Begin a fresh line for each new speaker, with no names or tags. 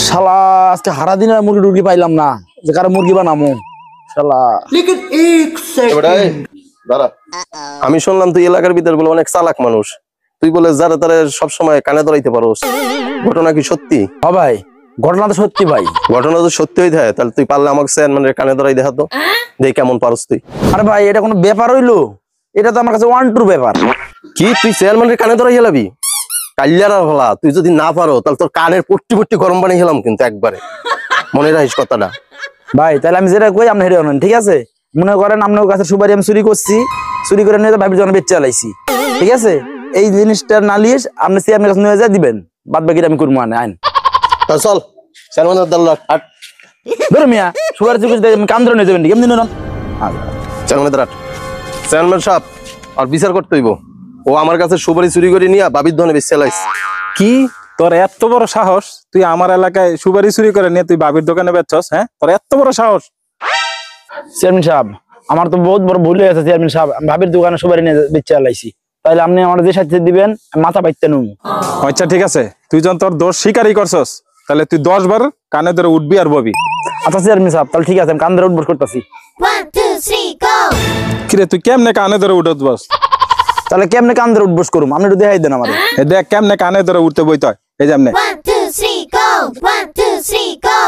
শালা আজকে সারা দিন আর মুরগি টুরগি পাইলাম না, যে কারো মুরগি বানামো শালা।
দাঁড়া, আমি শুনলাম তুই এলাকার ভিতরে বলে অনেক চালাক মানুষ, তুই বলে যারা তারা সবসময় কানে ধরাইতে পারোস, ঘটনা কি সত্যি?
হ্যাঁ ভাই, ঘটনা তো সত্যি ভাই।
ঘটনা তো সত্যি হয়ে থাকে, তাহলে তুই পারলে আমাকে চেয়ারম্যানের কানে ধরাই দেখাতো, দেখ কেমন পারস তুই।
আরে ভাই এটা কোনো ব্যাপার হইলো? এটা তো আমার কাছে ওয়ান টুর ব্যাপার।
কি তুই চেয়ারম্যানের কানে ধরাই গেলাবি? কাল্যারা ভালা, তুই যদি না পারো তাহলে তোর কানের পট্টি পট্টি গরম পানি খেলাম কিন্তু একবারে, মনে রাখিস কথাটা।
ভাই তাহলে আমি যেটা কই আপনি হেরে আনেন, ঠিক আছে? মনে করেন আপনার কাছে সুপারি আমি চুরি করছি, চুরি করে নিয়ে ভাবির জন্য বেচে চালাইছি, ঠিক আছে? এই জিনিসটা না লিয়ে আপনি চেয়ারম্যানের কাছে নিয়ে যা দিবেন, বাদ বাকিটা আমি করবো আইন।
চল চেয়ারম্যানের দল হাট।
ধরো মিয়া, সুপারি চুরি কাম ধরে নিয়ে যাবেন, কেমন দিন?
চেয়ারম্যানের হাট। চেয়ারম্যান সাহেব আর বিচার করতে হইব, ও আমার কাছে সুপারি চুরি করে নিয়ে বাবির ধনে বেচে চালাইছে।
কি তোর এত বড় সাহস? তুই আমার এলাকায় সুপারি চুরি করে নিয়ে তুই বাবির দোকানে বেচছস? হ্যাঁ, তোর এত বড় সাহস?
চেয়ারম্যান সাহেব আমার তো বহুত বড় ভুল হয়ে গেছে চেয়ারম্যান সাহেব, আমি ভাবির দোকানে সুপারি নিয়ে বেচে চালাইছি, তাইলে আপনি আমার যে সাথে দিবেন মাথা বাইতে নুন।
আচ্ছা ঠিক আছে, তুই যখন তোর দোষ স্বীকারই করছস তাহলে তুই 10 বার কানে ধরে উঠবি আর ববি।
আচ্ছা চেয়ারম্যান সাহেব তাহলে ঠিক আছে, আমি কান ধরে উঠবস করতেছি।
1, 2, 3, go!
কিরে তুই কেমনে কানে ধরে উঠত বস?
তাহলে কেমনে কান ধরে উঠবস করুম, আপনি একটু দেখাই দেন আমাদের।
এ দেখ কেমনে কানে ধরে উঠতে বইতে হয়, এই যেমনে।
1, 2, 3, go! 1, 2, 3, go!